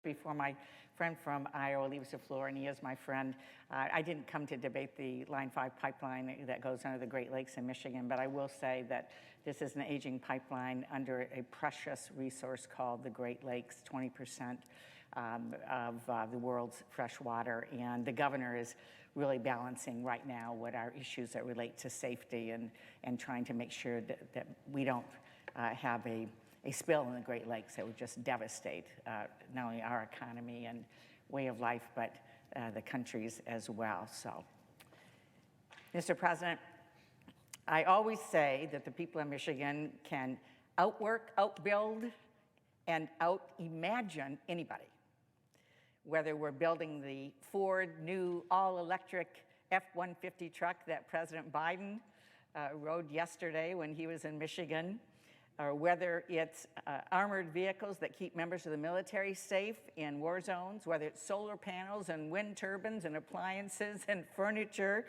Before my friend from Iowa leaves the floor, and he is my friend, I didn't come to debate the Line 5 pipeline that goes under the Great Lakes in Michigan, but I will say that this is an aging pipeline under a precious resource called the Great Lakes, 20% of the world's fresh water. And the governor is really balancing right now what are issues that relate to safety and trying to make sure that we don't have a spill in the Great Lakes that would just devastate not only our economy and way of life, but the country's as well. So, Mr. President, I always say that the people of Michigan can outwork, outbuild, and out-imagine anybody. Whether we're building the Ford new all-electric F-150 truck that President Biden rode yesterday when he was in Michigan, or whether it's armored vehicles that keep members of the military safe in war zones, whether it's solar panels and wind turbines and appliances and furniture,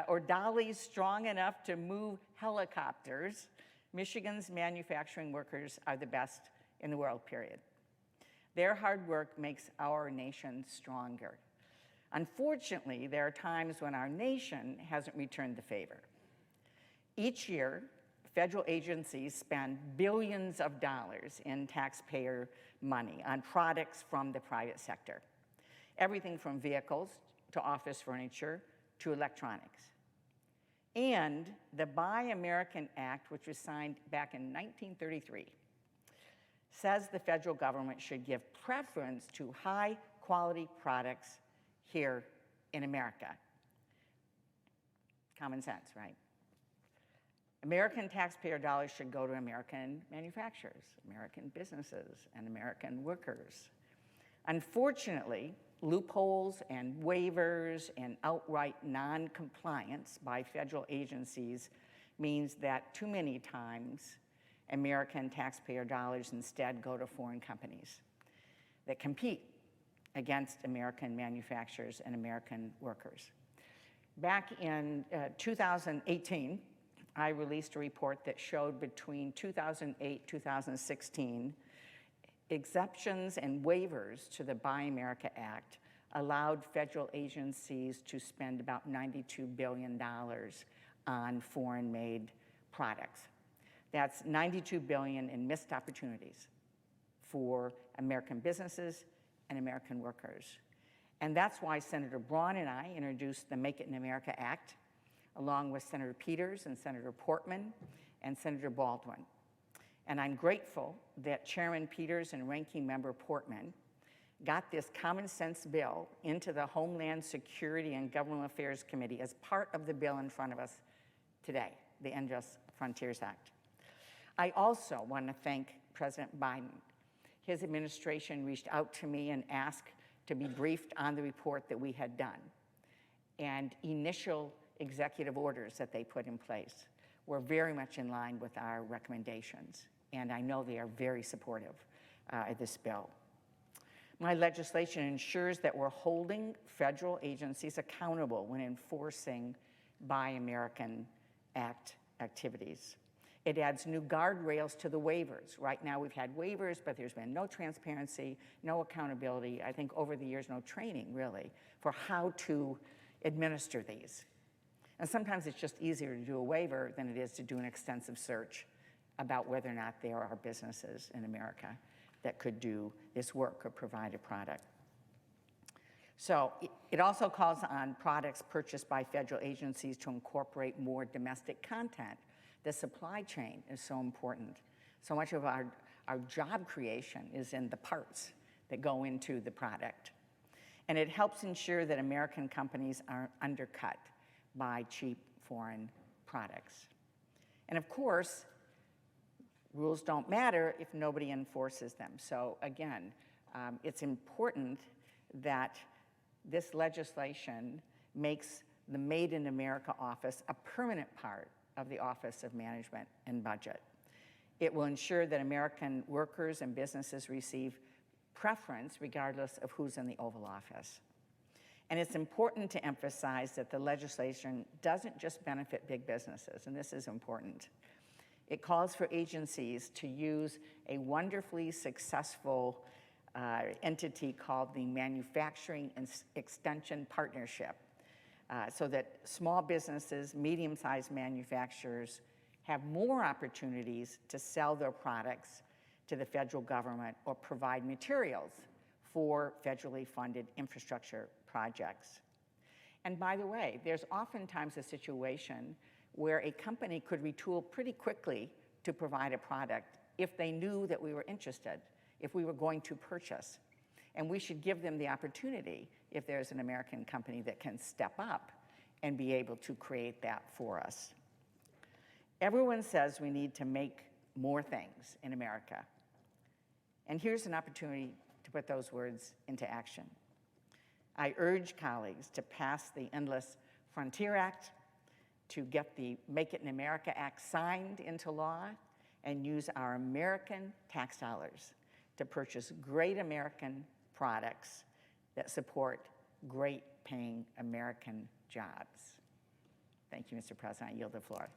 or dollies strong enough to move helicopters, Michigan's manufacturing workers are the best in the world, period. Their hard work makes our nation stronger. Unfortunately, there are times when our nation hasn't returned the favor. Each year, federal agencies spend billions of dollars in taxpayer money on products from the private sector. Everything from vehicles to office furniture to electronics. And the Buy American Act, which was signed back in 1933, says the federal government should give preference to high-quality products here in America. Common sense, right? American taxpayer dollars should go to American manufacturers, American businesses, and American workers. Unfortunately, loopholes and waivers and outright non-compliance by federal agencies means that too many times American taxpayer dollars instead go to foreign companies that compete against American manufacturers and American workers. Back in 2018, I released a report that showed between 2008 and 2016, exceptions and waivers to the Buy America Act allowed federal agencies to spend about $92 billion on foreign-made products. That's $92 billion in missed opportunities for American businesses and American workers. And that's why Senator Braun and I introduced the Make It in America Act, along with Senator Peters and Senator Portman and Senator Baldwin. And I'm grateful that Chairman Peters and Ranking Member Portman got this common sense bill into the Homeland Security and Government Affairs Committee as part of the bill in front of us today, the End Just Frontiers Act. I also want to thank President Biden. His administration reached out to me and asked to be briefed on the report that we had done. And initial executive orders that they put in place were very much in line with our recommendations, and I know they are very supportive of this bill. My legislation ensures that we're holding federal agencies accountable when enforcing Buy American Act activities. It adds new guardrails to the waivers. Right now we've had waivers, but there's been no transparency, no accountability, I think over the years no training really for how to administer these. And sometimes it's just easier to do a waiver than it is to do an extensive search about whether or not there are businesses in America that could do this work or provide a product. So it also calls on products purchased by federal agencies to incorporate more domestic content. The supply chain is so important. So much of our job creation is in the parts that go into the product. And it helps ensure that American companies aren't undercut by cheap foreign products. And of course, rules don't matter if nobody enforces them. So again, it's important that this legislation makes the Made in America office a permanent part of the Office of Management and Budget. It will ensure that American workers and businesses receive preference regardless of who's in the Oval Office. And it's important to emphasize that the legislation doesn't just benefit big businesses, and this is important. It calls for agencies to use a wonderfully successful entity called the Manufacturing Extension Partnership, so that small businesses, medium-sized manufacturers have more opportunities to sell their products to the federal government or provide materials for federally funded infrastructure projects. And by the way, there's oftentimes a situation where a company could retool pretty quickly to provide a product if they knew that we were interested, if we were going to purchase. And we should give them the opportunity if there's an American company that can step up and be able to create that for us. Everyone says we need to make more things in America. And here's an opportunity to put those words into action. I urge colleagues to pass the Endless Frontier Act, to get the Make It in America Act signed into law, and use our American tax dollars to purchase great American products that support great paying American jobs. Thank you, Mr. President. I yield the floor.